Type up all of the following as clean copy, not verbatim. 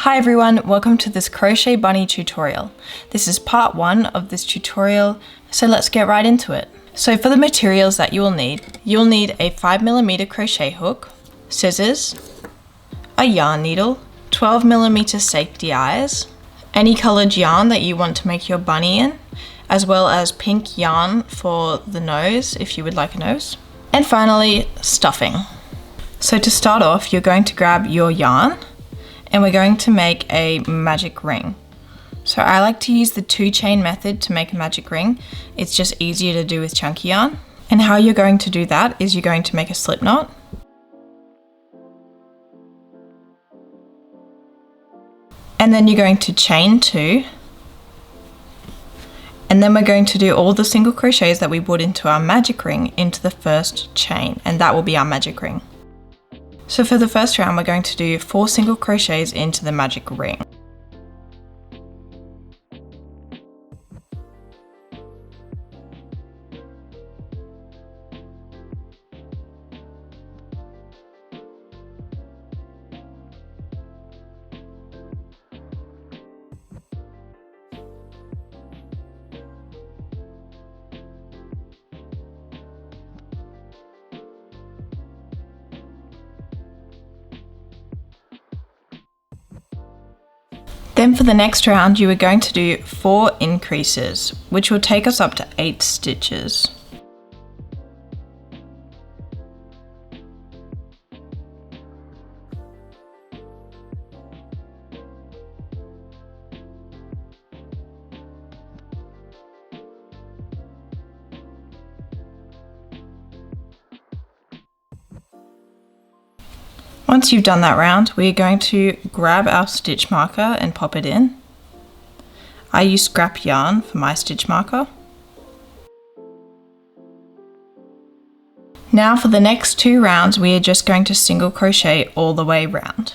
Hi everyone, welcome to this crochet bunny tutorial. This is part 1 of this tutorial, so let's get right into it. So for the materials that you'll need a 5mm crochet hook, scissors, a yarn needle, 12mm safety eyes, any colored yarn that you want to make your bunny in, as well as pink yarn for the nose if you would like a nose, and finally stuffing. So to start off, you're going to grab your yarn and we're going to make a magic ring. So I like to use the 2-chain method to make a magic ring. It's just easier to do with chunky yarn. And how you're going to do that is you're going to make a slip knot. And then you're going to chain 2. And then we're going to do all the single crochets that we put into our magic ring into the first chain, and that will be our magic ring. So for the first round, we're going to do 4 single crochets into the magic ring. Then for the next round, you are going to do 4 increases, which will take us up to 8 stitches. Once you've done that round, we're going to grab our stitch marker and pop it in. I use scrap yarn for my stitch marker. Now for the next 2 rounds, we are just going to single crochet all the way round.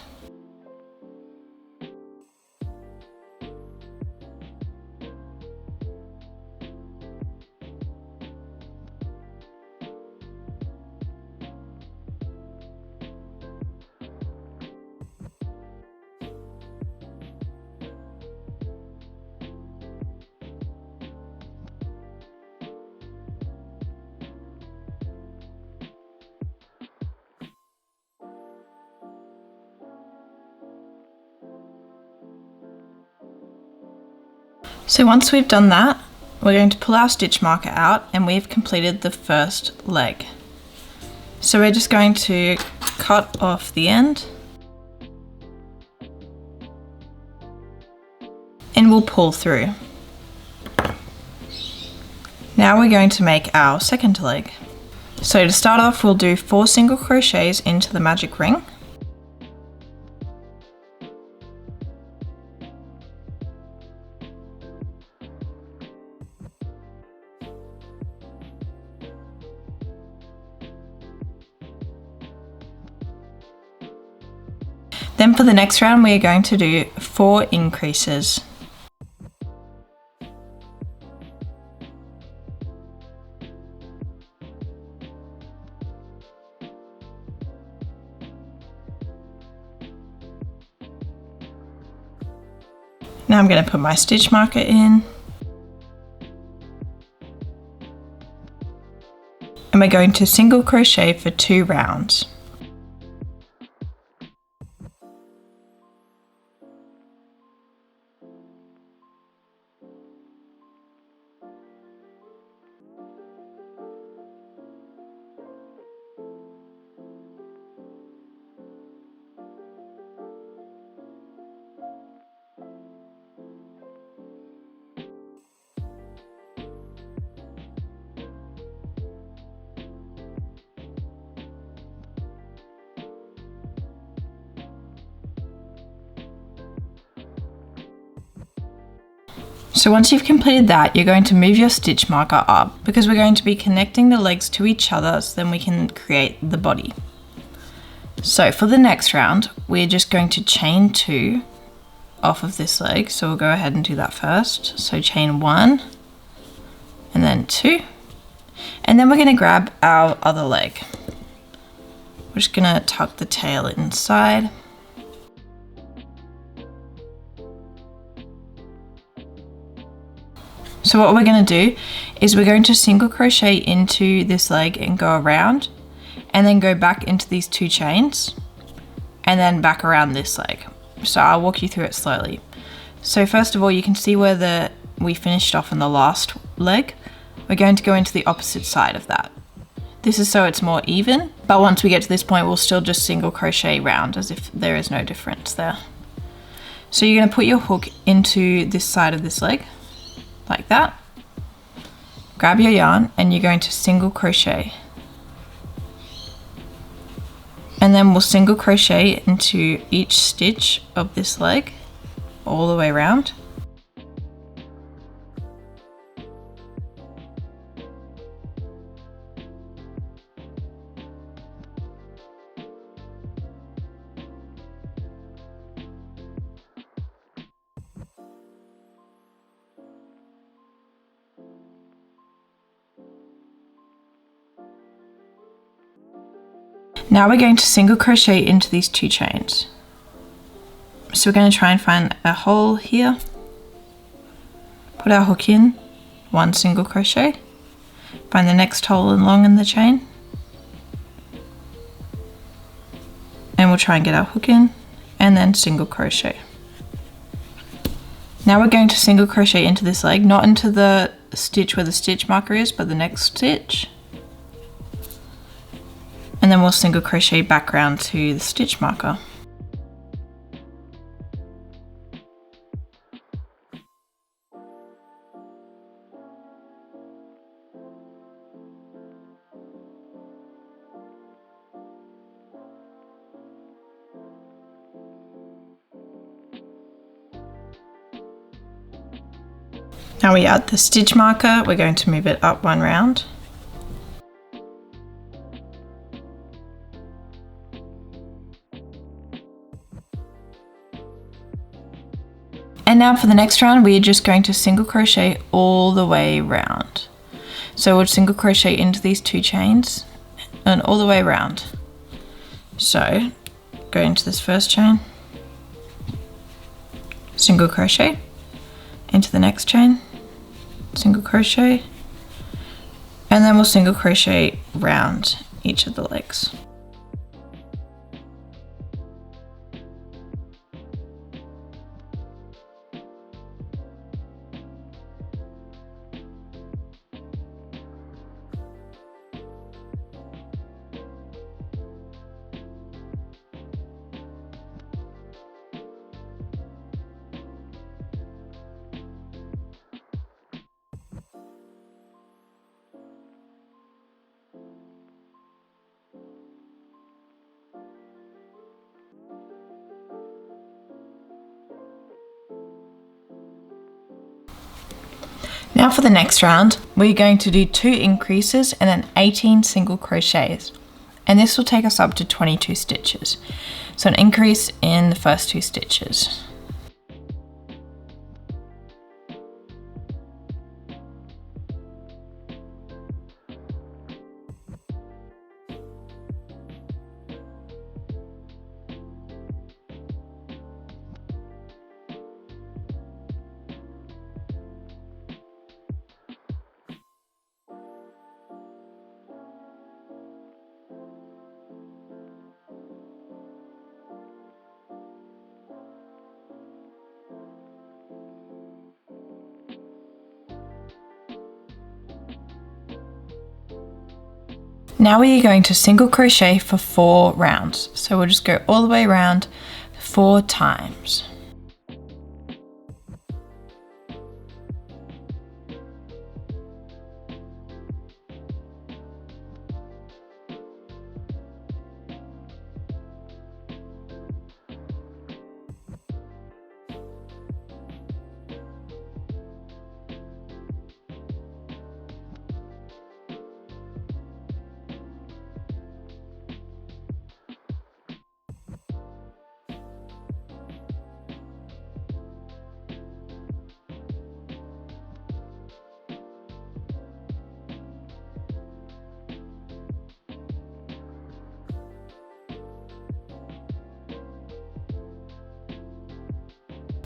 So once we've done that, we're going to pull our stitch marker out and we've completed the first leg. So we're just going to cut off the end and we'll pull through. Now we're going to make our second leg. So to start off, we'll do 4 single crochets into the magic ring. Then for the next round, we are going to do 4 increases. Now I'm going to put my stitch marker in. And we're going to single crochet for 2 rounds. So once you've completed that, you're going to move your stitch marker up because we're going to be connecting the legs to each other so then we can create the body. So for the next round, we're just going to chain 2 off of this leg. So we'll go ahead and do that first. So chain 1 and then 2. And then we're going to grab our other leg. We're just going to tuck the tail inside. So what we're going to do is we're going to single crochet into this leg and go around, and then go back into these 2 chains and then back around this leg. So I'll walk you through it slowly. So first of all, you can see where we finished off on the last leg. We're going to go into the opposite side of that. This is so it's more even, but once we get to this point, we'll still just single crochet round as if there is no difference there. So you're going to put your hook into this side of this leg, like that. Grab your yarn and you're going to single crochet. And then we'll single crochet into each stitch of this leg all the way around. Now we're going to single crochet into these 2 chains. So we're going to try and find a hole here, put our hook in, 1 single crochet, find the next hole along in the chain, and we'll try and get our hook in, and then single crochet. Now we're going to single crochet into this leg, not into the stitch where the stitch marker is, but the next stitch. And then we'll single crochet back around to the stitch marker. Now we add the stitch marker, we're going to move it up 1 round. And now for the next round, we are just going to single crochet all the way around. So we'll single crochet into these 2 chains and all the way around. So go into this first chain, single crochet, into the next chain, single crochet, and then we'll single crochet round each of the legs. Now for the next round, we're going to do 2 increases and then 18 single crochets. And this will take us up to 22 stitches. So an increase in the first 2 stitches. Now we are going to single crochet for 4 rounds. So we'll just go all the way around 4 times.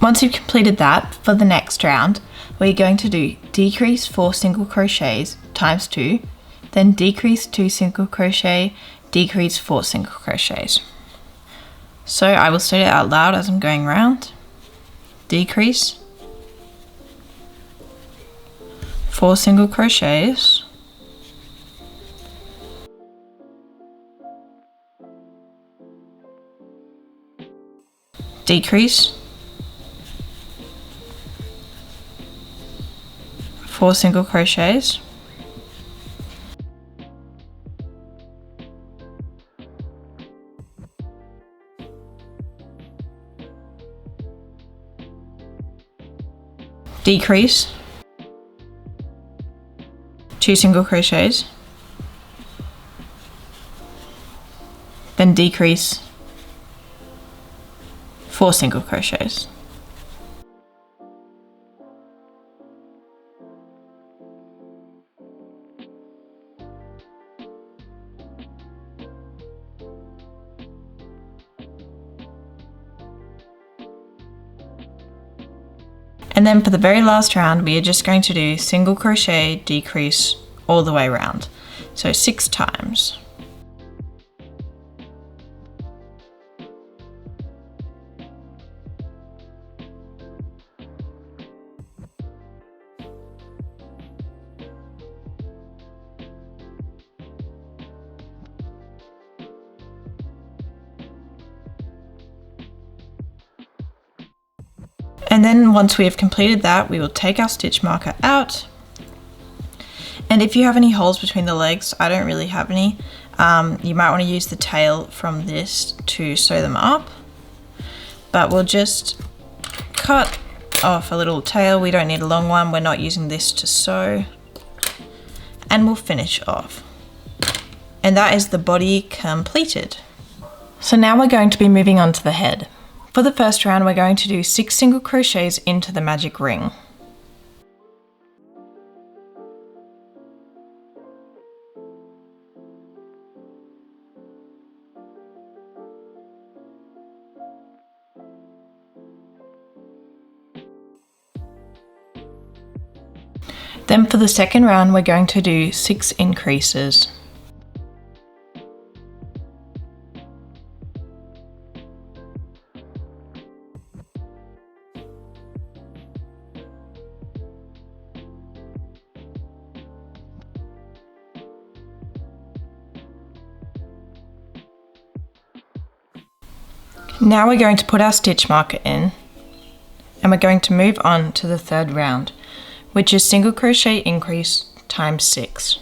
Once you've completed that, for the next round, we're going to do decrease 4 single crochets times 2, then decrease 2 single crochet, decrease 4 single crochets. So I will state it out loud as I'm going round. Decrease 4 single crochets, decrease 4 single crochets, decrease 2 single crochets, then decrease 4 single crochets. And then for the very last round, we are just going to do single crochet, decrease all the way around. So 6 times. And then once we have completed that, we will take our stitch marker out. And if you have any holes between the legs, I don't really have any, you might want to use the tail from this to sew them up. But we'll just cut off a little tail. We don't need a long one. We're not using this to sew. And we'll finish off. And that is the body completed. So now we're going to be moving on to the head. For the first round, we're going to do 6 single crochets into the magic ring. Then for the second round, we're going to do 6 increases. Now we're going to put our stitch marker in, and we're going to move on to the third round, which is single crochet increase times 6.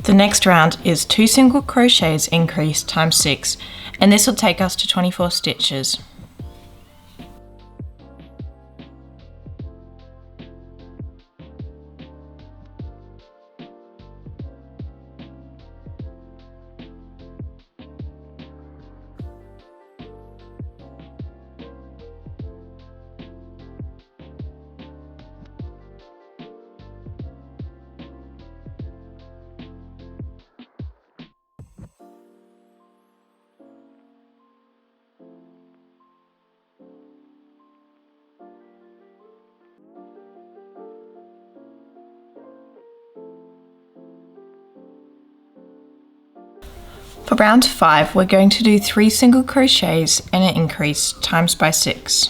The next round is 2 single crochets increase times 6, and this will take us to 24 stitches. For round 5, we're going to do 3 single crochets and an increase times by 6.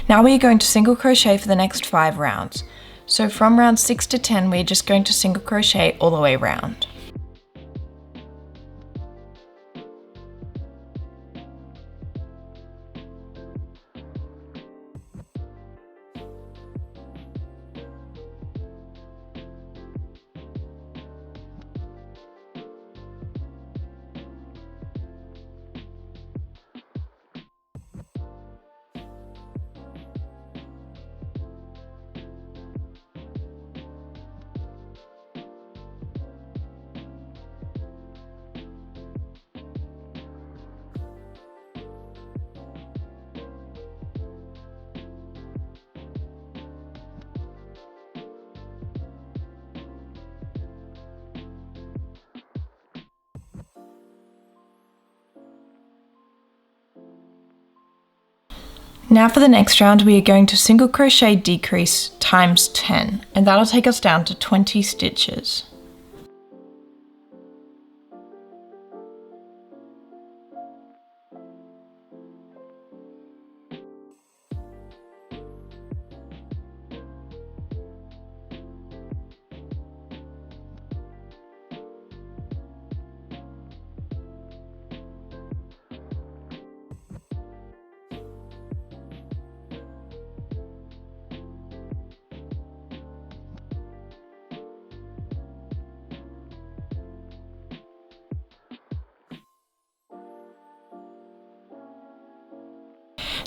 Now we are going to single crochet for the next 5 rounds. So from round 6 to 10, we're just going to single crochet all the way around. Now for the next round, we are going to single crochet decrease times 10, and that'll take us down to 20 stitches.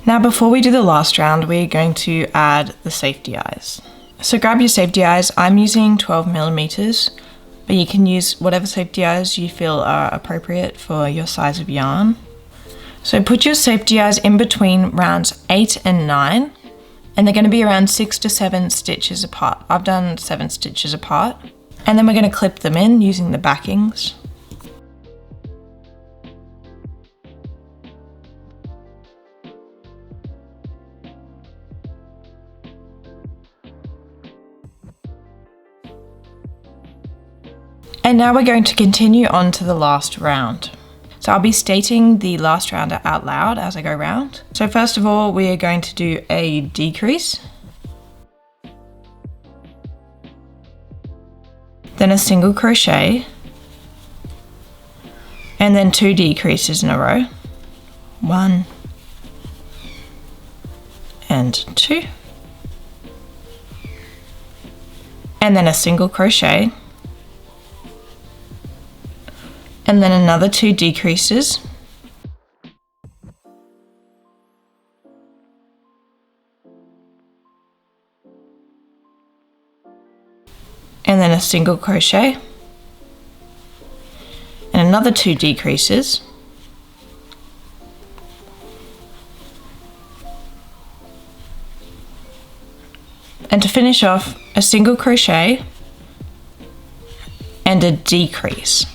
Now before we do the last round, we're going to add the safety eyes. So grab your safety eyes. I'm using 12mm, but you can use whatever safety eyes you feel are appropriate for your size of yarn. So put your safety eyes in between rounds 8 and 9, and they're going to be around 6 to 7 stitches apart. I've done 7 stitches apart. And then we're going to clip them in using the backings. And now we're going to continue on to the last round. So I'll be stating the last round out loud as I go round. So first of all, we are going to do a decrease, then a single crochet, and then 2 decreases in a row. 1 and 2. And then a single crochet. And then another 2 decreases. And then a single crochet. And another 2 decreases. And to finish off, a single crochet and a decrease.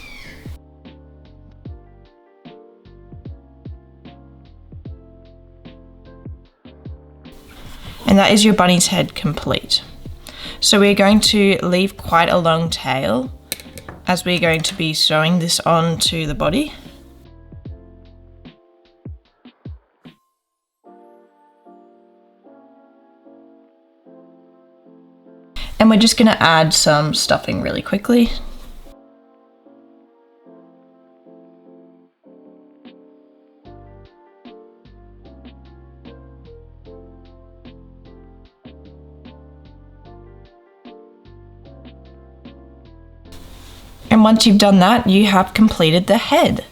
And that is your bunny's head complete. So we're going to leave quite a long tail as we're going to be sewing this on to the body. And we're just going to add some stuffing really quickly. And once you've done that, you have completed the head.